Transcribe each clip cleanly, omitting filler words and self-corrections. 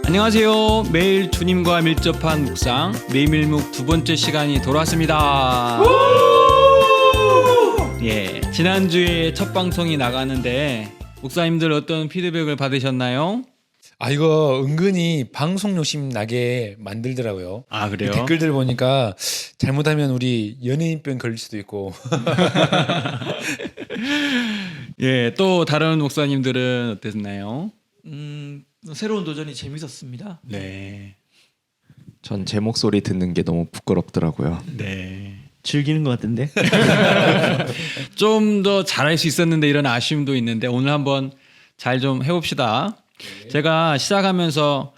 안녕하세요. 매일 주님과 밀접한 묵상 매일묵 두 번째 시간이 돌아왔습니다. 예, 지난주에 첫 방송이 나가는데 목사님들 어떤 피드백을 받으셨나요? 이거 은근히 방송 욕심 나게 만들더라고요. 아, 그래요? 댓글들 보니까 잘못하면 우리 연예인병 걸릴 수도 있고. 예, 또 다른 목사님들은 어땠나요? 새로운 도전이 재밌었습니다. 네, 전 제 목소리 듣는 게 너무 부끄럽더라고요. 네. 즐기는 것 같은데. 좀 더 잘할 수 있었는데 이런 아쉬움도 있는데 오늘 한번 잘 좀 해봅시다. 제가 시작하면서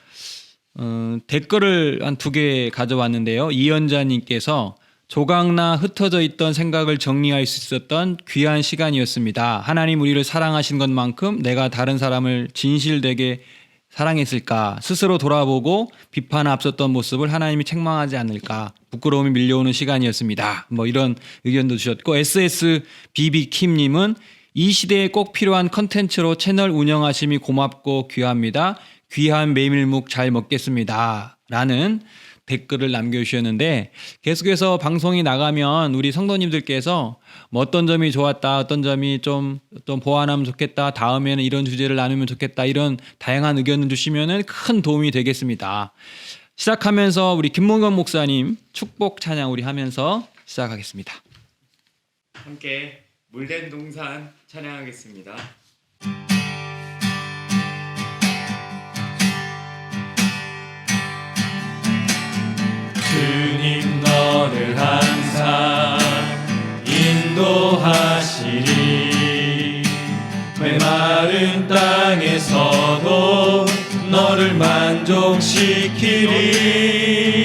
댓글을 한 2개 가져왔는데요. 이연자님께서 조각나 흩어져 있던 생각을 정리할 수 있었던 귀한 시간이었습니다. 하나님 우리를 사랑하신 것만큼 내가 다른 사람을 진실되게 사랑했을까? 스스로 돌아보고 비판 앞섰던 모습을 하나님이 책망하지 않을까? 부끄러움이 밀려오는 시간이었습니다. 뭐 이런 의견도 주셨고 SSBB킴님은 이 시대에 꼭 필요한 컨텐츠로 채널 운영하심이 고맙고 귀합니다. 귀한 메밀묵 잘 먹겠습니다. 라는 댓글을 남겨주셨는데 계속해서 방송이 나가면 우리 성도님들께서 뭐 어떤 점이 좋았다, 어떤 점이 좀 보완하면 좋겠다, 다음에는 이런 주제를 나누면 좋겠다, 이런 다양한 의견을 주시면 큰 도움이 되겠습니다. 시작하면서 우리 김몽현 목사님 축복 찬양 우리 하면서 시작하겠습니다. 함께 물된 동산 찬양하겠습니다. 주님 너를 항상 인도하시리 메마른 땅에서도 너를 만족시키리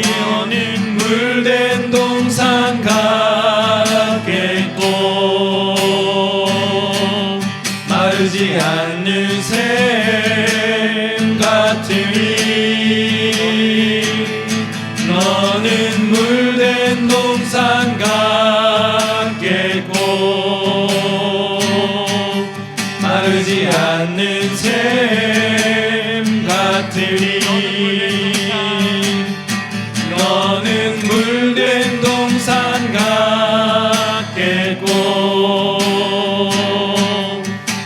너는 물된 동산 같겠고 마르지 않는 샘 같으리 너는 물된 동산 같겠고 마르지 않는 샘 같으리 너는 물된 동산 같겠고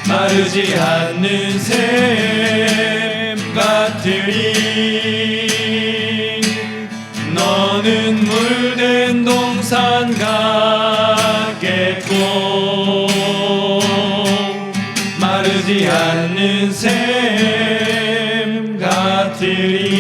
마르지 않는 샘 같으리 너는 물된 동산 같겠고 마르지 않는 샘 같으리.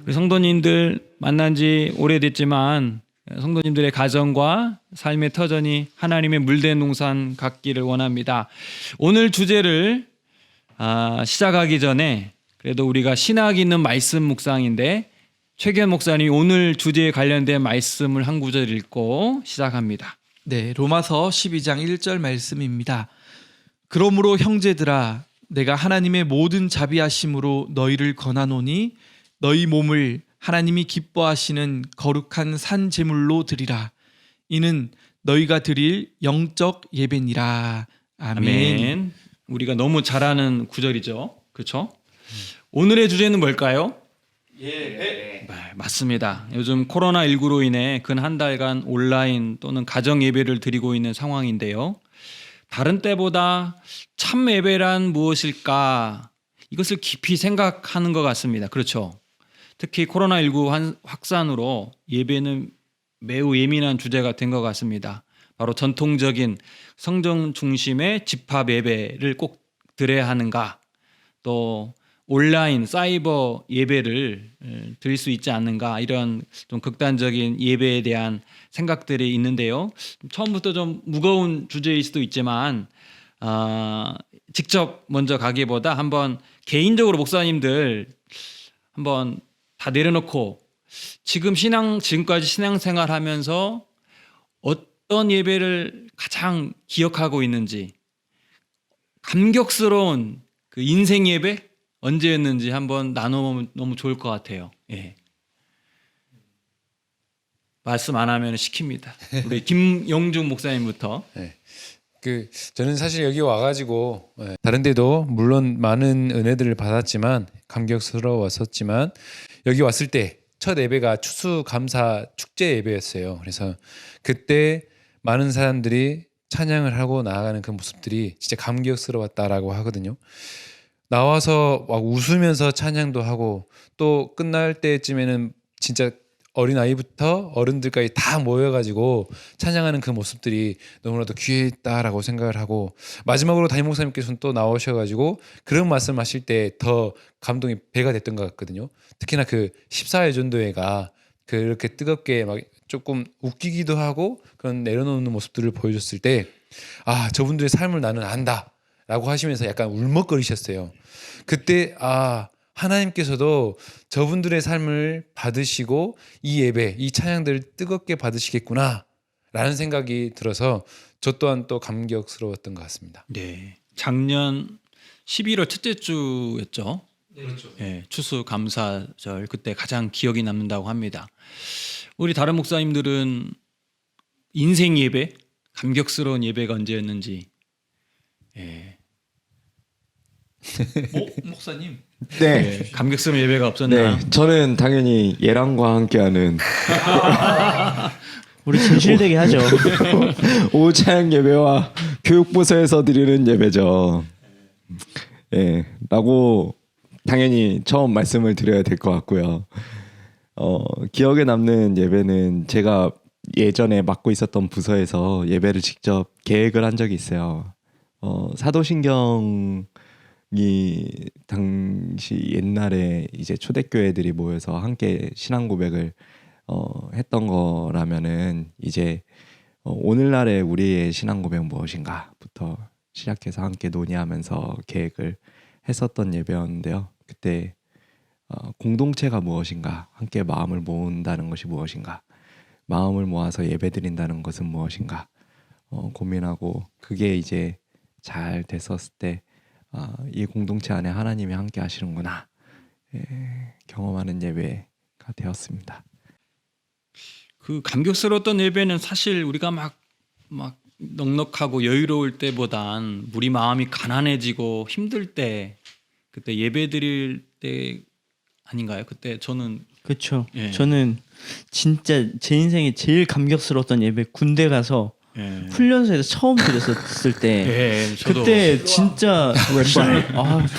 우리 성도님들 만난 지 오래됐지만 성도님들의 가정과 삶의 터전이 하나님의 물된 동산 같기를 원합니다. 오늘 주제를 시작하기 전에 그래도 우리가 신학 있는 말씀 묵상인데 최기현 목사님이 오늘 주제에 관련된 말씀을 한 구절 읽고 시작합니다. 네, 로마서 12장 1절 말씀입니다. 그러므로 형제들아 내가 하나님의 모든 자비하심으로 너희를 권하노니 너희 몸을 하나님이 기뻐하시는 거룩한 산 제물로 드리라. 이는 너희가 드릴 영적 예배니라. 아멘. 아멘. 우리가 너무 잘 아는 구절이죠. 그렇죠? 오늘의 주제는 뭘까요? 네, 맞습니다. 요즘 코로나19로 인해 근 한 달간 온라인 또는 가정 예배를 드리고 있는 상황인데요. 다른 때보다 참 예배란 무엇일까? 이것을 깊이 생각하는 것 같습니다. 그렇죠? 특히 코로나19 확산으로 예배는 매우 예민한 주제가 된 것 같습니다. 바로 전통적인 성전 중심의 집합 예배를 꼭 드려야 하는가? 또 온라인 사이버 예배를 드릴 수 있지 않는가 이런 좀 극단적인 예배에 대한 생각들이 있는데요. 처음부터 좀 무거운 주제일 수도 있지만 직접 먼저 가기보다 한번 개인적으로 목사님들 한번 다 내려놓고 지금까지 신앙생활하면서 어떤 예배를 가장 기억하고 있는지 감격스러운 그 인생 예배 언제였는지 한번 나눠보면 너무 좋을 것 같아요. 예. 말씀 안 하면 시킵니다. 우리 김영중 목사님부터. 네. 저는 사실 여기 와가지고 다른 데도 물론 많은 은혜들을 받았지만 감격스러웠었지만 여기 왔을 때 첫 예배가 추수감사 축제 예배였어요. 그래서 그때 많은 사람들이 찬양을 하고 나아가는 그 모습들이 진짜 감격스러웠다라고 하거든요. 나와서 막 웃으면서 찬양도 하고 또 끝날 때쯤에는 진짜 어린아이부터 어른들까지 다 모여가지고 찬양하는 그 모습들이 너무나도 귀했다라고 생각을 하고 마지막으로 담임 목사님께서는 또 나오셔가지고 그런 말씀하실 때 더 감동이 배가 됐던 것 같거든요. 특히나 그 14회 전도회가 그렇게 뜨겁게 막 조금 웃기기도 하고 그런 내려놓는 모습들을 보여줬을 때 아, 저분들의 삶을 나는 안다라고 하시면서 약간 울먹거리셨어요. 그때 아, 하나님께서도 저분들의 삶을 받으시고 이 예배, 이 찬양들을 뜨겁게 받으시겠구나 라는 생각이 들어서 저 또한 또 감격스러웠던 것 같습니다. 네. 작년 11월 첫째 주였죠. 그렇죠. 네, 추수감사절 그때 가장 기억이 남는다고 합니다. 우리 다른 목사님들은 인생 예배, 감격스러운 예배가 언제였는지. 예. 목사님. 네. 예, 감격스러운 예배가 없었나요? 네. 저는 당연히 예랑과 함께하는 우리 진실되게 하죠. 오후 찬양 예배와 교육부서에서 드리는 예배죠. 예, 라고 당연히 처음 말씀을 드려야 될 것 같고요. 기억에 남는 예배는 제가 예전에 맡고 있었던 부서에서 예배를 직접 계획을 한 적이 있어요. 사도신경이 당시 옛날에 이제 초대교회들이 모여서 함께 신앙 고백을 했던 거라면은 이제 오늘날의 우리의 신앙 고백은 무엇인가부터 시작해서 함께 논의하면서 계획을 했었던 예배였는데요. 그때 공동체가 무엇인가, 함께 마음을 모은다는 것이 무엇인가, 마음을 모아서 예배드린다는 것은 무엇인가 고민하고 그게 이제 잘 됐었을 때 이 공동체 안에 하나님이 함께 하시는구나 경험하는 예배가 되었습니다. 그 감격스러웠던 예배는 사실 우리가 막 넉넉하고 여유로울 때보단 우리 마음이 가난해지고 힘들 때 그때 예배 드릴 때 아닌가요? 그때 저는 그렇죠. 예. 저는 진짜 제 인생에 제일 감격스러웠던 예배 군대 가서 예. 훈련소에서 처음 드렸었을 때 예, 저도 그때 진짜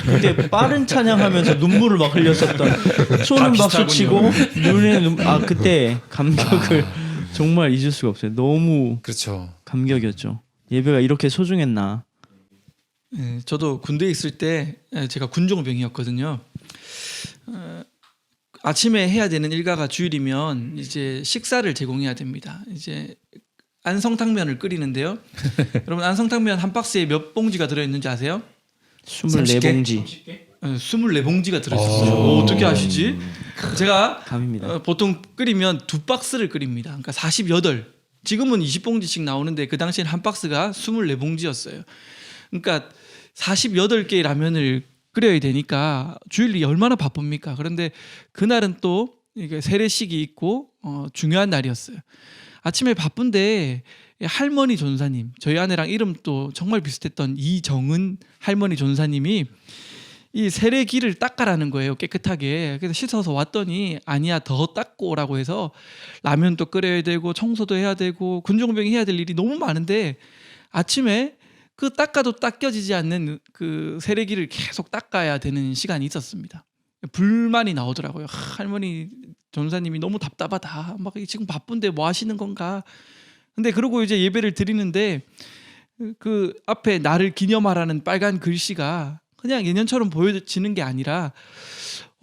그때 빠른 찬양하면서 눈물을 막 흘렸었던 손은 박수 치고 눈에 그때 감격을 정말 잊을 수가 없어요. 너무 그렇죠. 감격이었죠. 예배가 이렇게 소중했나. 예, 저도 군대에 있을 때 제가 군종병이었거든요. 아침에 해야 되는 일과가 주일이면 이제 식사를 제공해야 됩니다. 이제 안성탕면을 끓이는데요. 여러분 안성탕면 한 박스에 몇 봉지가 들어있는지 아세요? 24봉지 24봉지가 들어있었어요. 어떻게 아시지? 제가 감입니다. 보통 끓이면 2박스를 끓입니다. 그러니까 48. 지금은 20봉지씩 나오는데 그 당시엔 한 박스가 24봉지였어요. 그러니까 48개의 라면을 끓여야 되니까 주일이 얼마나 바쁩니까? 그런데 그날은 또 이게 세례식이 있고 중요한 날이었어요. 아침에 바쁜데 할머니 전사님, 저희 아내랑 이름도 정말 비슷했던 이정은 할머니 전사님이 이 세례기를 닦아라는 거예요. 깨끗하게. 그래서 씻어서 왔더니 아니야 더 닦고 오라고 해서 라면도 끓여야 되고 청소도 해야 되고 군종병이 해야 될 일이 너무 많은데 아침에 그 닦아도 닦여지지 않는 그 세례기를 계속 닦아야 되는 시간이 있었습니다. 불만이 나오더라고요. 할머니 전사님이 너무 답답하다. 막 지금 바쁜데 뭐 하시는 건가? 근데 그러고 이제 예배를 드리는데 그 앞에 나를 기념하라는 빨간 글씨가 그냥 예년처럼 보여지는 게 아니라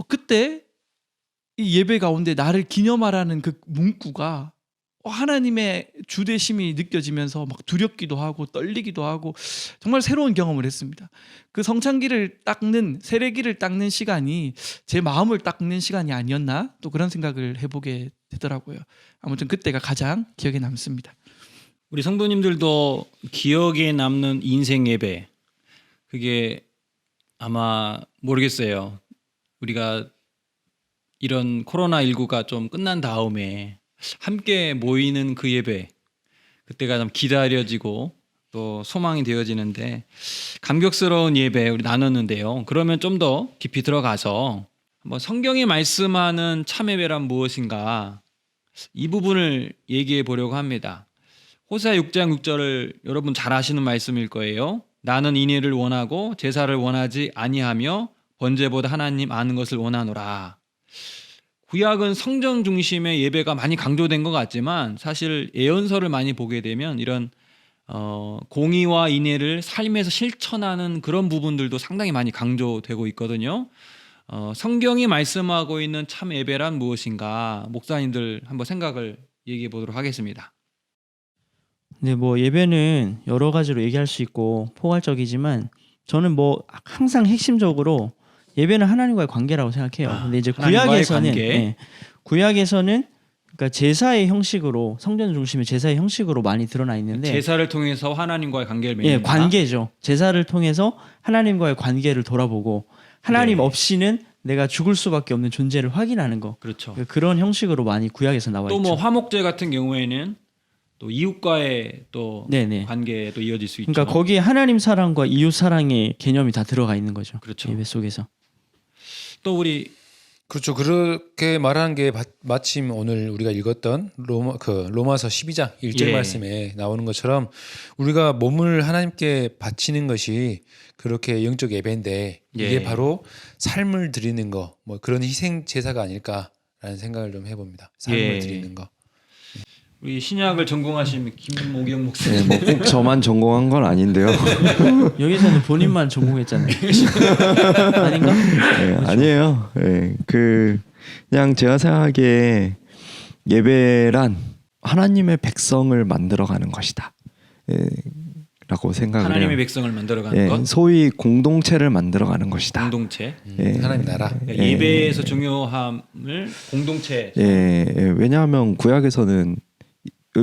그때 이 예배 가운데 나를 기념하라는 그 문구가 하나님의 주대심이 느껴지면서 막 두렵기도 하고 떨리기도 하고 정말 새로운 경험을 했습니다. 그 성찬기를 닦는 세례기를 닦는 시간이 제 마음을 닦는 시간이 아니었나 또 그런 생각을 해보게 되더라고요. 아무튼 그때가 가장 기억에 남습니다. 우리 성도님들도 기억에 남는 인생 예배 그게 아마 모르겠어요. 우리가 이런 코로나19가 좀 끝난 다음에 함께 모이는 그 예배 그때가 좀 기다려지고 또 소망이 되어지는데 감격스러운 예배 우리 나눴는데요. 그러면 좀 더 깊이 들어가서 한번 성경이 말씀하는 참 예배란 무엇인가 이 부분을 얘기해 보려고 합니다. 호세아 6장 6절을 여러분 잘 아시는 말씀일 거예요. 나는 인애를 원하고 제사를 원하지 아니하며 번제보다 하나님 아는 것을 원하노라. 구약은 성전 중심의 예배가 많이 강조된 것 같지만 사실 예언서를 많이 보게 되면 이런 공의와 인애를 삶에서 실천하는 그런 부분들도 상당히 많이 강조되고 있거든요. 성경이 말씀하고 있는 참 예배란 무엇인가 목사님들 한번 생각을 얘기해 보도록 하겠습니다. 네, 뭐 예배는 여러 가지로 얘기할 수 있고 포괄적이지만 저는 뭐 항상 핵심적으로 예배는 하나님과의 관계라고 생각해요. 근데 이제 하나님과의 구약에서는 관계. 구약에서는 그러니까 제사의 형식으로 성전 중심의 제사의 형식으로 많이 드러나 있는데 제사를 통해서 하나님과의 관계를 맺는다. 예, 관계죠. 제사를 통해서 하나님과의 관계를 돌아보고 하나님 네. 없이는 내가 죽을 수밖에 없는 존재를 확인하는 거. 그렇죠. 그런 형식으로 많이 구약에서 나와 또 있죠. 뭐 화목제 같은 경우에는 또 이웃과의 또 네네. 관계도 이어질 수 있죠. 그러니까 거기에 하나님 사랑과 이웃 사랑의 개념이 다 들어가 있는 거죠. 그렇죠. 예배 속에서. 또 우리 그렇죠. 그렇게 말하는 게 마침 오늘 우리가 읽었던 로마서 12장 1절 예. 말씀에 나오는 것처럼 우리가 몸을 하나님께 바치는 것이 그렇게 영적 예배인데 이게 예. 바로 삶을 드리는 거, 뭐 그런 희생 제사가 아닐까라는 생각을 좀 해봅니다. 삶을 예. 드리는 거. 우리 신약을 전공하신 김오경 네, 목사님. 뭐 꼭 저만 전공한 건 아닌데요. 여기서는 본인만 전공했잖아요. 아닌가? 네, 아니에요. 네, 그냥 제가 생각하기에 예배란 하나님의 백성을 만들어가는 것이다. 라고 생각을 하나님의 해요. 백성을 만들어가는 예, 것, 소위 공동체를 만들어가는 것이다. 공동체. 예. 하나님 나라. 그러니까 예배에서 중요함을 공동체. 예, 왜냐하면 구약에서는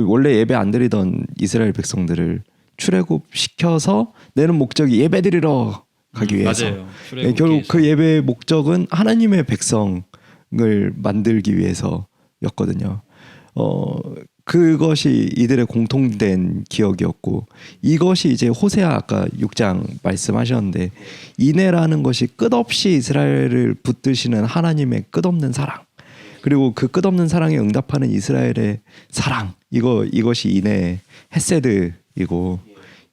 원래 예배 안 드리던 이스라엘 백성들을 출애굽 시켜서 내는 목적이 예배 드리러 가기 위해서. 맞아요. 예, 결국 그 예배의 목적은 하나님의 백성을 만들기 위해서였거든요. 그것이 이들의 공통된 기억이었고 이것이 이제 호세아 아까 6장 말씀하셨는데 인애라는 것이 끝없이 이스라엘을 붙드시는 하나님의 끝없는 사랑 그리고 그 끝없는 사랑에 응답하는 이스라엘의 사랑 이것이 인애 헤세드이고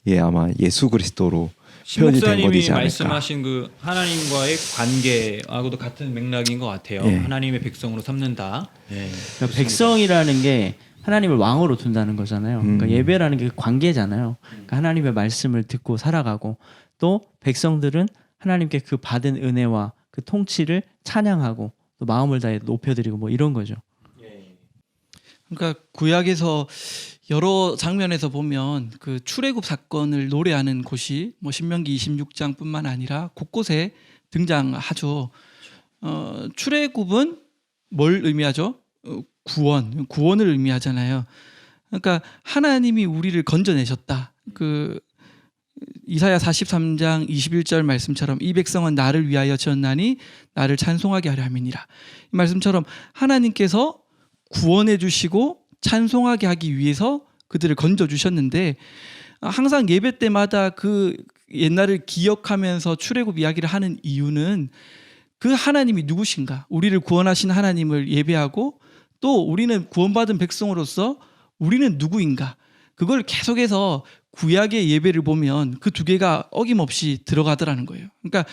예 아마 예수 그리스도로 표현이 된 목사님이 것이지 않을까. 말씀하신 그 하나님과의 관계하고도 같은 맥락인 것 같아요. 예. 하나님의 백성으로 삼는다. 예. 그러니까 백성이라는 게 하나님을 왕으로 둔다는 거잖아요. 그러니까 예배라는 게 관계잖아요. 그러니까 하나님의 말씀을 듣고 살아가고 또 백성들은 하나님께 그 받은 은혜와 그 통치를 찬양하고 또 마음을 다해 높여드리고 뭐 이런 거죠. 그러니까 구약에서 여러 장면에서 보면 그 출애굽 사건을 노래하는 곳이 뭐 신명기 26장뿐만 아니라 곳곳에 등장하죠. 출애굽은 뭘 의미하죠? 구원을 의미하잖아요. 그러니까 하나님이 우리를 건져내셨다. 그 이사야 43장 21절 말씀처럼 이 백성은 나를 위하여 지었나니 나를 찬송하게 하려 함이니라. 이 말씀처럼 하나님께서 구원해 주시고 찬송하게 하기 위해서 그들을 건져 주셨는데 항상 예배 때마다 그 옛날을 기억하면서 출애굽 이야기를 하는 이유는 그 하나님이 누구신가? 우리를 구원하신 하나님을 예배하고 또 우리는 구원받은 백성으로서 우리는 누구인가? 그걸 계속해서 구약의 예배를 보면 그 두 개가 어김없이 들어가더라는 거예요. 그러니까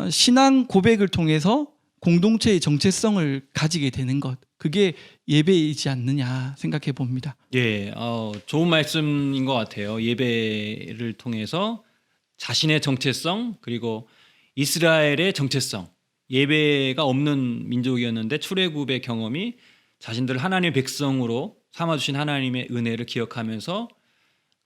신앙 고백을 통해서 공동체의 정체성을 가지게 되는 것. 그게 예배이지 않느냐 생각해 봅니다. 예, 좋은 말씀인 것 같아요. 예배를 통해서 자신의 정체성 그리고 이스라엘의 정체성, 예배가 없는 민족이었는데 출애굽의 경험이 자신들 하나님의 백성으로 삼아주신 하나님의 은혜를 기억하면서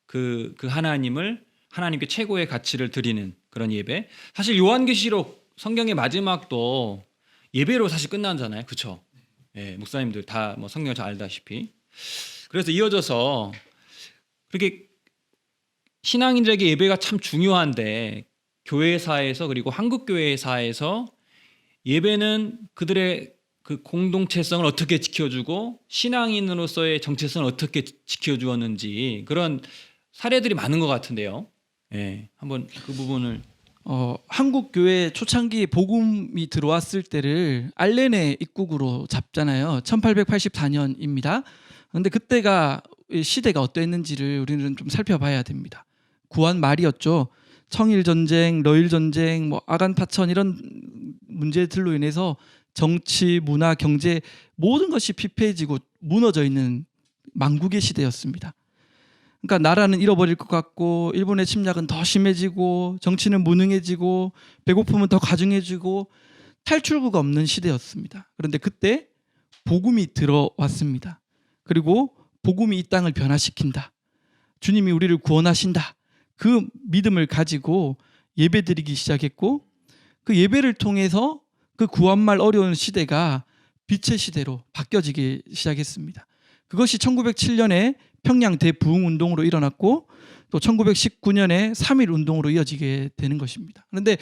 그 하나님을 하나님께 최고의 가치를 드리는 그런 예배. 사실 요한계시록 성경의 마지막도 예배로 사실 끝나잖아요, 그렇죠? 예, 목사님들 다 뭐 성경 잘 알다시피. 그래서 이어져서 그렇게 신앙인들에게 예배가 참 중요한데 교회사에서 그리고 한국 교회사에서 예배는 그들의 그 공동체성을 어떻게 지켜주고 신앙인으로서의 정체성을 어떻게 지켜주었는지 그런 사례들이 많은 것 같은데요. 예, 한번 그 부분을 한국 교회 초창기 복음이 들어왔을 때를 알렌의 입국으로 잡잖아요. 1884년입니다. 그런데 그때가 시대가 어떠했는지를 우리는 좀 살펴봐야 됩니다. 구한 말이었죠. 청일 전쟁, 러일 전쟁, 뭐 아간 파천 이런 문제들로 인해서 정치, 문화, 경제 모든 것이 피폐해지고 무너져 있는 망국의 시대였습니다. 그러니까 나라는 잃어버릴 것 같고 일본의 침략은 더 심해지고 정치는 무능해지고 배고픔은 더 가중해지고 탈출구가 없는 시대였습니다. 그런데 그때 복음이 들어왔습니다. 그리고 복음이 이 땅을 변화시킨다. 주님이 우리를 구원하신다. 그 믿음을 가지고 예배드리기 시작했고 그 예배를 통해서 그 구한말 어려운 시대가 빛의 시대로 바뀌어지기 시작했습니다. 그것이 1907년에 평양 대부흥운동으로 일어났고 또 1919년에 3.1 운동으로 이어지게 되는 것입니다. 그런데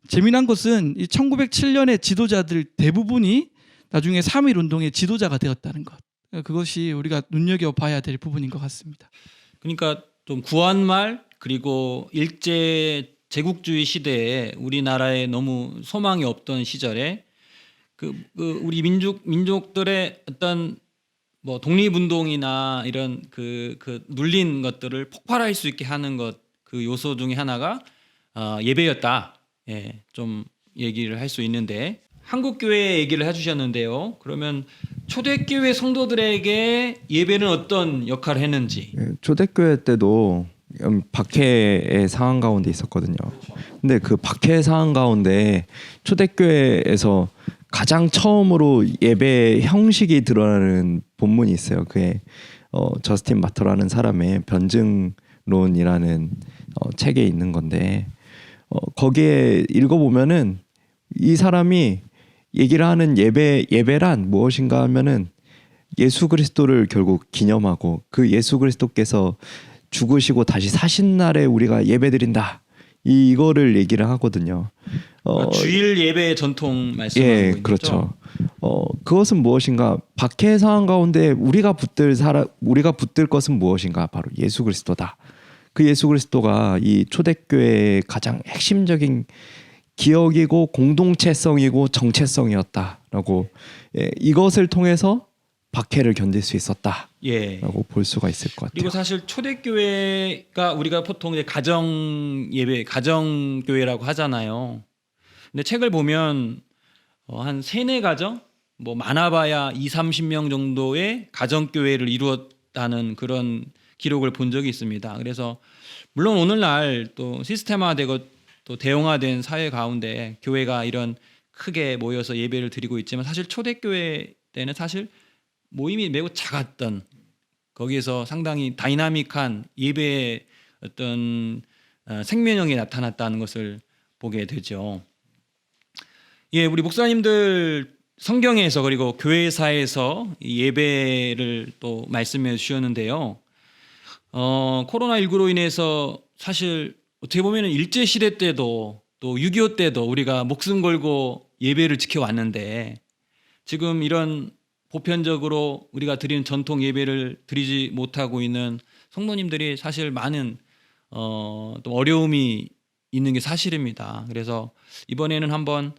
재미난 것은 이 1907년의 지도자들 대부분이 나중에 3.1 운동의 지도자가 되었다는 것. 그것이 우리가 눈여겨봐야 될 부분인 것 같습니다. 그러니까 좀 구한말 그리고 일제 제국주의 시대에 우리나라에 너무 소망이 없던 시절에 그 우리 민족들의 어떤 뭐 독립운동이나 이런 그 눌린 것들을 폭발할 수 있게 하는 것 그 요소 중에 하나가 예배였다. 예, 좀 얘기를 할 수 있는데 한국 교회 얘기를 해주셨는데요. 그러면 초대교회 성도들에게 예배는 어떤 역할을 했는지. 예, 초대교회 때도 박해의 상황 가운데 있었거든요. 근데 그 박해의 상황 가운데 초대교회에서 가장 처음으로 예배 형식이 드러나는 본문이 있어요. 그게 저스틴 마터라는 사람의 변증론이라는 책에 있는 건데 거기에 읽어보면은 이 사람이 얘기를 하는 예배란 무엇인가 하면은 예수 그리스도를 결국 기념하고 그 예수 그리스도께서 죽으시고 다시 사신 날에 우리가 예배드린다. 이거를 얘기를 하거든요. 주일 예배 전통 말씀하고 예, 있는 그렇죠. 그것은 무엇인가? 박해의 상황 가운데 우리가 붙들 것은 무엇인가? 바로 예수 그리스도다. 그 예수 그리스도가 이 초대교회의 가장 핵심적인 기억이고 공동체성이고 정체성이었다라고 이것을 통해서 박해를 견딜 수 있었다라고 예. 볼 수가 있을 것 같아요. 그리고 사실 초대교회가 우리가 보통 이제 가정 예배, 가정 교회라고 하잖아요. 근데 책을 보면 한 3-4가정, 뭐 많아봐야 20-30명 정도의 가정 교회를 이루었다는 그런 기록을 본 적이 있습니다. 그래서 물론 오늘날 또 시스템화되고 또 대형화된 사회 가운데 교회가 이런 크게 모여서 예배를 드리고 있지만 사실 초대교회 때는 사실 모임이 매우 작았던 거기에서 상당히 다이나믹한 예배의 어떤 생명력이 나타났다는 것을 보게 되죠. 예, 우리 목사님들 성경에서 그리고 교회사에서 예배를 또 말씀해 주셨는데요. 코로나19로 인해서 사실 어떻게 보면 일제시대 때도 또 6.25 때도 우리가 목숨 걸고 예배를 지켜왔는데 지금 이런 보편적으로 우리가 드리는 전통 예배를 드리지 못하고 있는 성도님들이 사실 많은 또 어려움이 있는 게 사실입니다. 그래서 이번에는 한번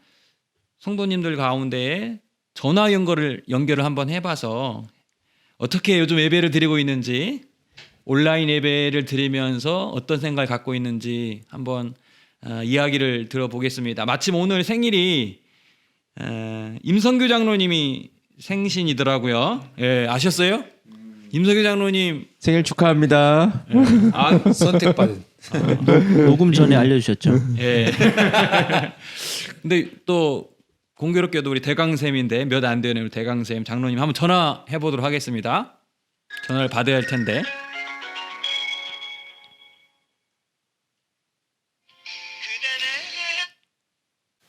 성도님들 가운데 전화 연결을 한번 해봐서 어떻게 요즘 예배를 드리고 있는지 온라인 예배를 드리면서 어떤 생각을 갖고 있는지 한번 이야기를 들어보겠습니다. 마침 오늘 생일이 임성규 장로님이 생신이더라고요. 예, 아셨어요? 임성규 장로님 생일 축하합니다. 선택받은. 녹음 전에 알려주셨죠. 예. 근데 또 공교롭게도 우리 대강쌤인데 몇 안 되는 우리 대강쌤 장로님 한번 전화해 보도록 하겠습니다. 전화를 받아야 할 텐데.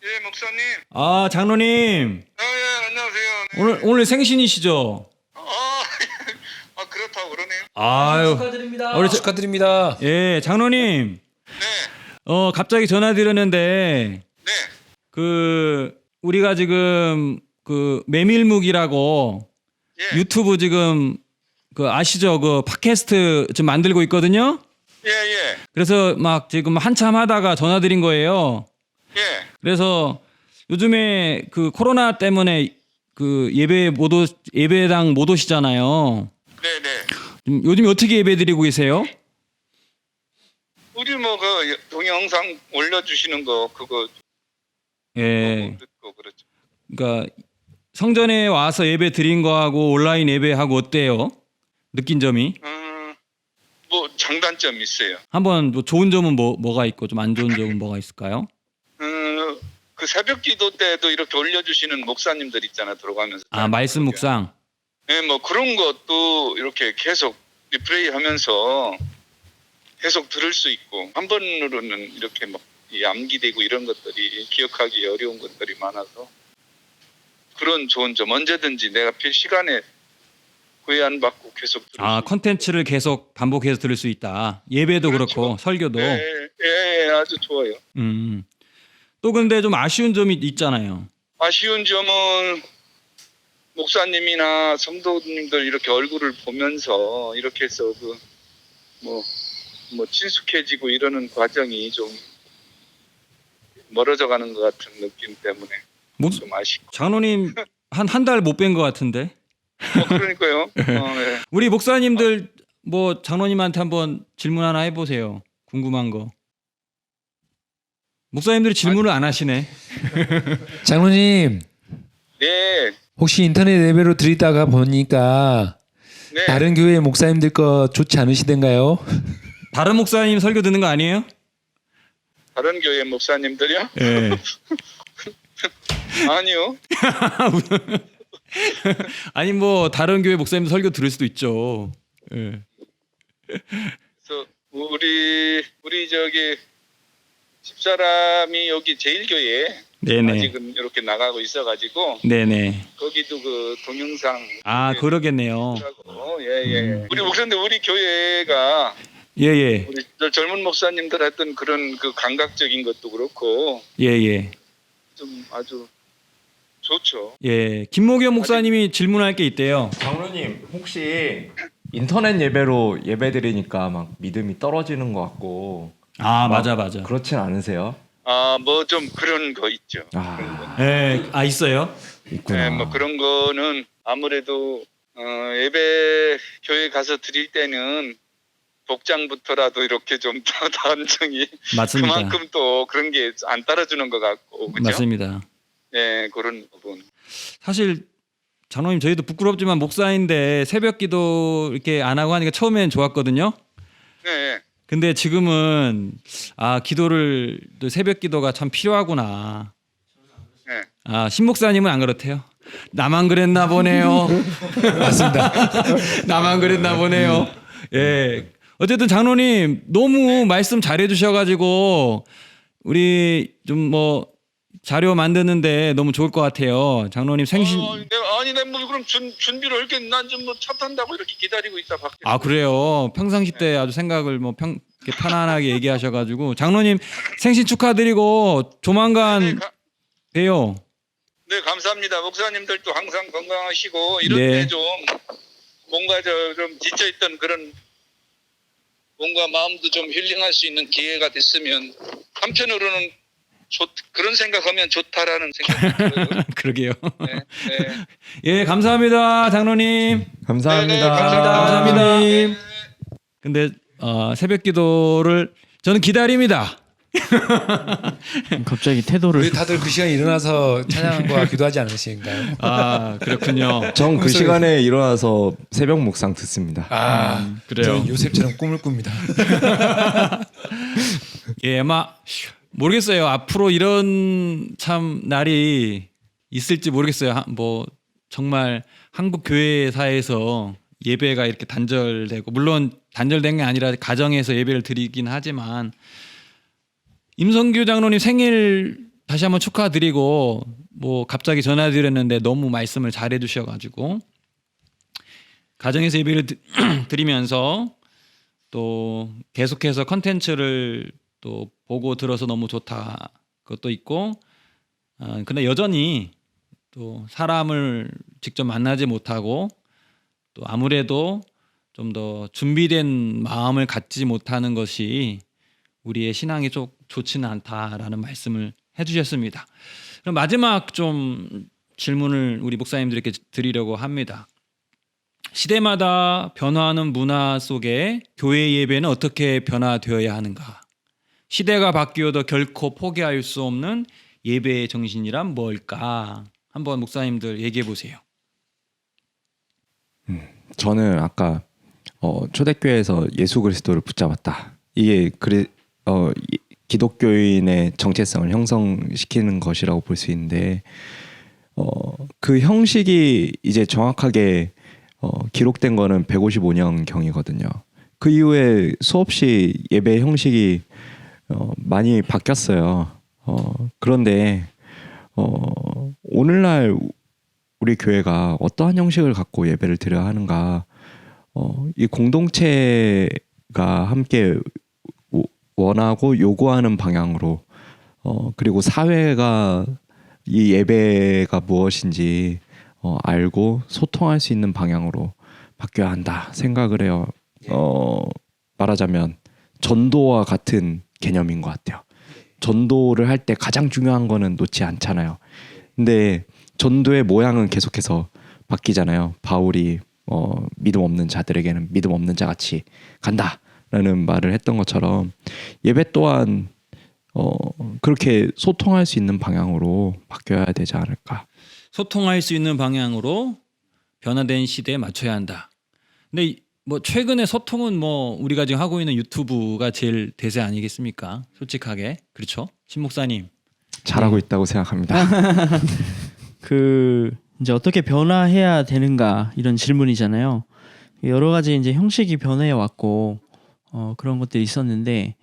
예, 목사님. 아, 장로님. 예, 안녕하세요. 네. 오늘 생신이시죠? 그렇다고 그러네요. 아유. 축하드립니다. 우리 축하드립니다. 예, 장로님. 네, 갑자기 전화 드렸는데 네. 우리가 지금 메밀묵이라고 예. 유튜브 지금 아시죠? 팟캐스트 좀 만들고 있거든요. 예, 예. 그래서 막 지금 한참 하다가 전화 드린 거예요. 예. 그래서 요즘에 그 코로나 때문에 그 예배당 못 오시잖아요. 네, 네. 요즘 어떻게 예배 드리고 계세요? 우리 뭐 그 동영상 올려주시는 거 그거 예. 듣고 그렇죠. 그러니까 성전에 와서 예배 드린 거하고 온라인 예배하고 어때요? 느낀 점이? 뭐 장단점이 있어요. 한번 뭐 좋은 점은 뭐가 있고 좀 안 좋은 점은 뭐가 있을까요? 그 새벽 기도 때도 이렇게 올려주시는 목사님들 있잖아 들어가면서. 아, 말씀 묵상. 네, 뭐 그런 것도 이렇게 계속 리플레이 하면서 계속 들을 수 있고 한 번으로는 이렇게 막 암기되고 이런 것들이 기억하기 어려운 것들이 많아서 그런 좋은 점 언제든지 내가 필 시간에 후회 안 받고 계속 들을 아, 수 컨텐츠를 계속 반복해서 들을 수 있다. 예배도 그렇죠. 그렇고 설교도. 있고. 예, 아주 좋아요. 또 근데 좀 아쉬운 점이 있잖아요. 아쉬운 점은 목사님이나 성도님들 이렇게 얼굴을 보면서 이렇게 해서 그 뭐 친숙해지고 이러는 과정이 좀 멀어져 가는 것 같은 느낌 때문에 좀 아쉽고. 장로님 한 달 못 뵌 것 같은데. 그러니까요. 예. 우리 목사님들 뭐 장로님한테 한번 질문 하나 해보세요. 궁금한 거. 목사님들이 질문을 안 하시네. 장로님 네, 혹시 인터넷 예배로 드리다가 보니까 네. 다른 교회 목사님들 거 좋지 않으시던가요? 다른 목사님 설교 듣는 거 아니에요? 다른 교회 목사님들이요? 예. 아니요. 아니 뭐 다른 교회 목사님 설교 들을 수도 있죠. 예. 그래서 우리 저기 집사람이 여기 제일교회에 네네. 아직은 이렇게 나가고 있어가지고 네네. 거기도 그 동영상 아 그러겠네요. 예예. 우리 목사님 우리 교회가 예예. 우리 저 젊은 목사님들 했던 그런 그 감각적인 것도 그렇고 예예. 좀 아주 좋죠. 예. 김목현 목사님이 질문할 게 있대요. 장로님 혹시 인터넷 예배로 예배 드리니까 막 믿음이 떨어지는 것 같고 아 맞아. 그렇진 않으세요? 아 뭐 좀 그런 거 있죠. 예. 아 있어요? 있구나. 네, 뭐 그런 거는 아무래도 예배 교회 가서 드릴 때는 복장부터라도 이렇게 좀 더 단정히 맞습니다. 그만큼 또 그런 게 안 따라주는 것 같고 그죠? 맞습니다. 네 그런 부분. 사실 장로님 저희도 부끄럽지만 목사인데 새벽기도 이렇게 안 하고 하니까 처음엔 좋았거든요. 네. 근데 지금은 아 기도를 또 새벽기도가 참 필요하구나. 네. 아 신목사님은 안 그렇대요. 나만 그랬나 보네요. 맞습니다. 나만 그랬나 보네요. 예. 어쨌든 장로님 너무 말씀 잘해 주셔가지고 우리 좀 뭐 자료 만드는데 너무 좋을 것 같아요. 장로님 생신. 내가 뭐 그럼 준비를 이렇게 난 좀 뭐 차 탄다고 이렇게 기다리고 있다 밖에. 아 그래요. 평상시 때 아주 생각을 뭐 이렇게 편안하게 얘기하셔가지고 장로님 생신 축하드리고 조만간 봬요. 네 감사합니다. 목사님들도 항상 건강하시고 이런 네. 때 좀 뭔가 좀 지쳐있던 그런 뭔가 마음도 좀 힐링할 수 있는 기회가 됐으면 한편으로는 그런 생각하면 좋다라는 생각이 들어요. 그러게요. 네, 네. 예 감사합니다 장로님. 감사합니다. 네, 감사합니다. 감사합니다. 근데 새벽 기도를 저는 기다립니다. 갑자기 태도를 왜 다들 그 시간에 일어나서 찬양과 기도하지 않으신가요? 아 그렇군요. 전 그 시간에 일어나서 새벽 묵상 듣습니다. 그래요. 저는 요셉처럼 꿈을 꿉니다. 예, 막 모르겠어요. 앞으로 이런 참 날이 있을지 모르겠어요. 뭐 정말 한국 교회사에서 예배가 이렇게 단절되고 물론 단절된 게 아니라 가정에서 예배를 드리긴 하지만 임성규 장로님 생일 다시 한번 축하드리고 뭐 갑자기 전화드렸는데 너무 말씀을 잘해 주셔가지고 가정에서 예배를 드리면서 또 계속해서 컨텐츠를 또 보고 들어서 너무 좋다 그것도 있고 근데 여전히 또 사람을 직접 만나지 못하고 또 아무래도 좀 더 준비된 마음을 갖지 못하는 것이 우리의 신앙이 좀 좋지는 않다라는 말씀을 해주셨습니다. 그럼 마지막 좀 질문을 우리 목사님들에게 드리려고 합니다. 시대마다 변화하는 문화 속에 교회 예배는 어떻게 변화되어야 하는가? 시대가 바뀌어도 결코 포기할 수 없는 예배의 정신이란 뭘까? 한번 목사님들 얘기해 보세요. 저는 아까 초대교회에서 예수 그리스도를 붙잡았다. 이게 기독교인의 정체성을 형성시키는 것이라고 볼 수 있는데 그 형식이 이제 정확하게 기록된 거는 155년 경이거든요. 그 이후에 수없이 예배 형식이 많이 바뀌었어요. 그런데 오늘날 우리 교회가 어떠한 형식을 갖고 예배를 드려야 하는가? 이 공동체가 함께 원하고 요구하는 방향으로 그리고 사회가 이 예배가 무엇인지 알고 소통할 수 있는 방향으로 바뀌어야 한다 생각을 해요. 말하자면 전도와 같은 개념인 것 같아요. 전도를 할 때 가장 중요한 거는 놓지 않잖아요. 근데 전도의 모양은 계속해서 바뀌잖아요. 바울이 믿음 없는 자들에게는 믿음 없는 자같이 간다라는 말을 했던 것처럼 예배 또한 그렇게 소통할 수 있는 방향으로 바뀌어야 되지 않을까. 소통할 수 있는 방향으로 변화된 시대에 맞춰야 한다. 근데 뭐 최근에 소통은 뭐 우리가 지금 하고 있는 유튜브가 제일 대세 아니겠습니까? 솔직하게. 그렇죠? 신 목사님. 잘하고 있다고 생각합니다. 그 이제 어떻게 변화해야 되는가 이런 질문이잖아요. 여러 가지 이제 형식이 변해 왔고 그런 것들이 있었는데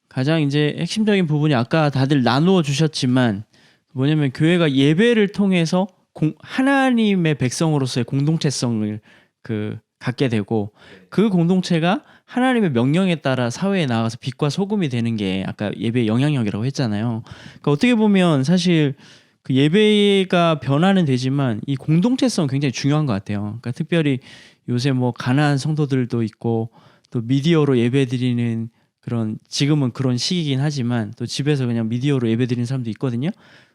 가장 이제 핵심적인 부분이 아까 다들 나누어 주셨지만 뭐냐면 교회가 예배를 통해서 하나님의 백성으로서의 공동체성을 갖게 되고 그 공동체가 하나님의 명령에 따라 사회에 나가서 빛과 소금이 되는 게 아까 예배의 영향력이라고 했잖아요. 그러니까 어떻게 보면 사실 그 예배가 변화는 되지만 이 공동체성 굉장히 중요한 것 같아요. 그러니까 특별히 요새 뭐 가난한 성도들도 있고 또 미디어로 예배드리는 그런 지금은 그런 시기긴 하지만 또 집에서 그냥 미디어로 예배드리는 사람도 있거든요.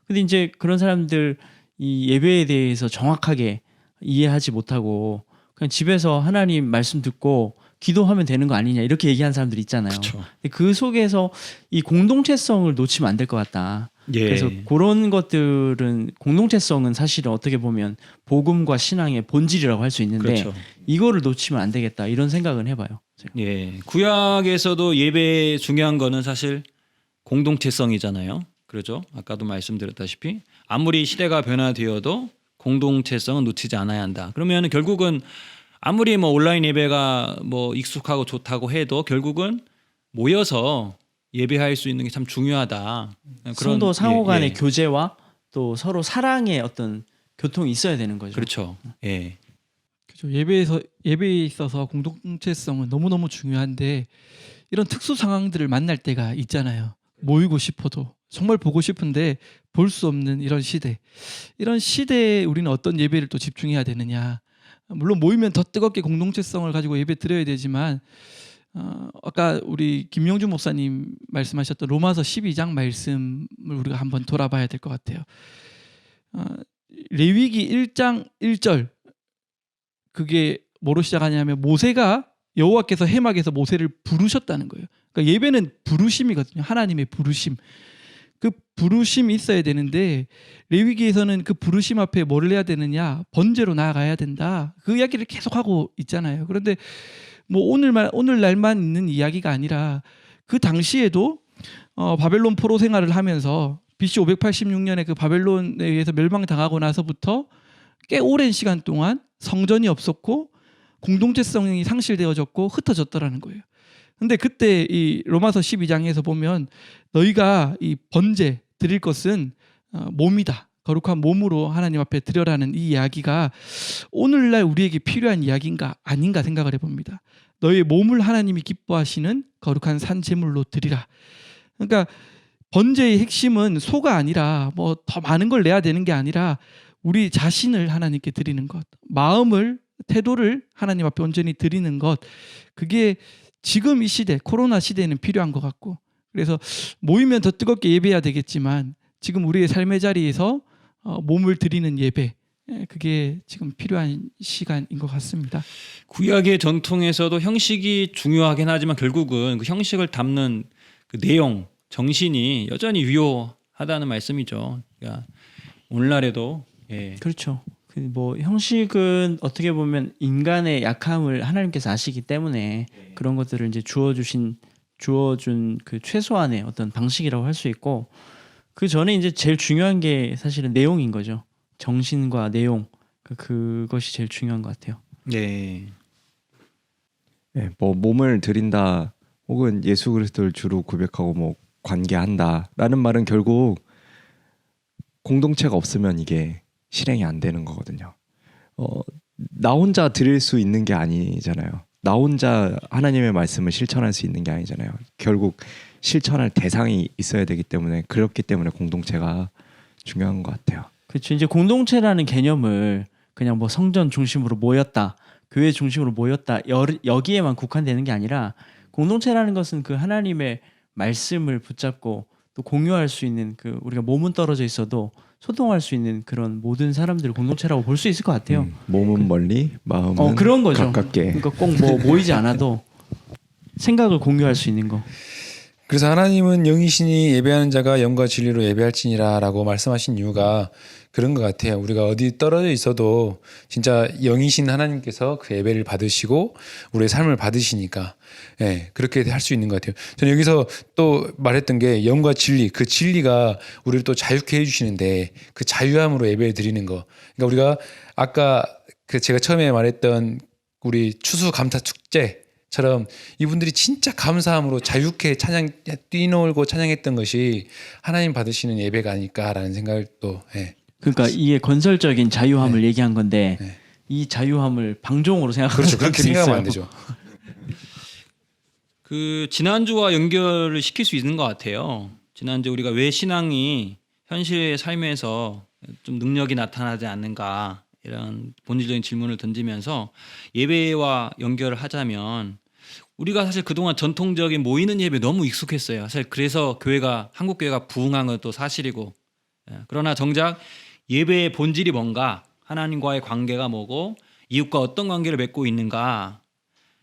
근데 이제 그런 사람들 이 예배에 대해서 정확하게 이해하지 못하고 그냥 집에서 하나님 말씀 듣고 기도하면 되는 거 아니냐 이렇게 얘기하는 사람들 있잖아요. 그쵸. 근데 그 속에서 이 공동체성을 놓치면 안 될 것 같다. 예. 그래서 그런 것들은 공동체성은 사실은 어떻게 보면 복음과 신앙의 본질이라고 할 수 있는데 그렇죠. 이거를 놓치면 안 되겠다 이런 생각은 해봐요. 제가. 예. 구약에서도 예배의 중요한 거는 사실 공동체성이잖아요. 그렇죠? 아까도 말씀드렸다시피 아무리 시대가 변화되어도 공동체성은 놓치지 않아야 한다. 그러면 결국은 아무리 뭐 온라인 예배가 뭐 익숙하고 좋다고 해도 결국은 모여서 예배할 수 있는 게 참 중요하다. 그런 성도 상호 간의 예. 교제와 또 서로 사랑의 어떤 교통이 있어야 되는 거죠. 그렇죠. 예. 그렇죠. 예배에 있어서 공동체성은 너무너무 중요한데 이런 특수 상황들을 만날 때가 있잖아요. 모이고 싶어도 정말 보고 싶은데 볼 수 없는 이런 시대. 이런 시대에 우리는 어떤 예배를 또 집중해야 되느냐. 물론 모이면 더 뜨겁게 공동체성을 가지고 예배 드려야 되지만 아까 우리 김영주 목사님 말씀하셨던 로마서 12장 말씀을 우리가 한번 돌아봐야 될 것 같아요. 레위기 1장 1절 그게 뭐로 시작하냐면 모세가 여호와께서 해막에서 모세를 부르셨다는 거예요. 그러니까 예배는 부르심이거든요. 하나님의 부르심. 그 부르심이 있어야 되는데 레위기에서는 그 부르심 앞에 뭘 해야 되느냐? 번제로 나아가야 된다. 그 이야기를 계속하고 있잖아요. 그런데 뭐 오늘날만 있는 이야기가 아니라 그 당시에도 바벨론 포로 생활을 하면서 BC 586년에 그 바벨론에 의해서 멸망당하고 나서부터 꽤 오랜 시간 동안 성전이 없었고 공동체성이 상실되어졌고 흩어졌더라는 거예요. 근데 그때 이 로마서 12장에서 보면 너희가 이 번제 드릴 것은 몸이다. 거룩한 몸으로 하나님 앞에 드려라는 이 이야기가 오늘날 우리에게 필요한 이야기인가 아닌가 생각을 해봅니다. 너희 몸을 하나님이 기뻐하시는 거룩한 산제물로 드리라. 그러니까 번제의 핵심은 소가 아니라 뭐 더 많은 걸 내야 되는 게 아니라 우리 자신을 하나님께 드리는 것, 마음을 태도를 하나님 앞에 온전히 드리는 것, 그게 지금 이 시대, 코로나 시대에는 필요한 것 같고, 그래서 모이면 더 뜨겁게 예배해야 되겠지만 지금 우리의 삶의 자리에서 몸을 드리는 예배, 그게 지금 필요한 시간인 것 같습니다. 구약의 전통에서도 형식이 중요하긴 하지만 결국은 그 형식을 담는 그 내용, 정신이 여전히 유효하다는 말씀이죠. 그러니까 오늘날에도 예. 그렇죠. 그 뭐 형식은 어떻게 보면 인간의 약함을 하나님께서 아시기 때문에 그런 것들을 이제 주어준 그 최소한의 어떤 방식이라고 할 수 있고, 그 전에 이제 제일 중요한 게 사실은 내용인 거죠. 정신과 내용, 그것이 제일 중요한 것 같아요. 네. 예, 뭐 몸을 드린다 혹은 예수 그리스도를 주로 고백하고 뭐 관계한다라는 말은 결국 공동체가 없으면 이게 실행이 안 되는 거거든요. 나 혼자 드릴 수 있는 게 아니잖아요. 나 혼자 하나님의 말씀을 실천할 수 있는 게 아니잖아요. 결국 실천할 대상이 있어야 되기 때문에, 그렇기 때문에 공동체가 중요한 것 같아요. 그렇죠. 이제 공동체라는 개념을 그냥 뭐 성전 중심으로 모였다, 교회 중심으로 모였다, 여기에만 국한되는 게 아니라, 공동체라는 것은 그 하나님의 말씀을 붙잡고 또 공유할 수 있는, 그 우리가 몸은 떨어져 있어도 소통할 수 있는 그런 모든 사람들을 공동체라고 볼 수 있을 것 같아요. 몸은 멀리, 마음은 그런 거죠. 가깝게. 그러니까 꼭 뭐 모이지 않아도 생각을 공유할 수 있는 거. 그래서 하나님은 영이시니 예배하는 자가 영과 진리로 예배할지니라라고 말씀하신 이유가 그런 것 같아요. 우리가 어디 떨어져 있어도 진짜 영이신 하나님께서 그 예배를 받으시고 우리의 삶을 받으시니까, 예, 그렇게 할 수 있는 것 같아요. 저는 여기서 또 말했던 게 영과 진리, 그 진리가 우리를 또 자유케 해주시는데 그 자유함으로 예배를 드리는 거. 그러니까 우리가 아까 그 제가 처음에 말했던 우리 추수감사 축제처럼 이분들이 진짜 감사함으로 자유케 뛰놀고 찬양했던 것이 하나님 받으시는 예배가 아닐까라는 생각을 또, 예. 그러니까 이게 건설적인 자유함을 얘기한 건데, 네. 이 자유함을 방종으로 생각하는 그렇죠. 그렇게 사람들이 생각하면 있어요. 안 되죠. 그 지난주와 연결을 시킬 수 있는 것 같아요. 지난주 우리가 왜 신앙이 현실의 삶에서 좀 능력이 나타나지 않는가, 이런 본질적인 질문을 던지면서 예배와 연결을 하자면, 우리가 사실 그동안 전통적인 모이는 예배 너무 익숙했어요. 사실 그래서 한국 교회가 부흥한 것도 사실이고, 그러나 정작 예배의 본질이 뭔가, 하나님과의 관계가 뭐고 이웃과 어떤 관계를 맺고 있는가,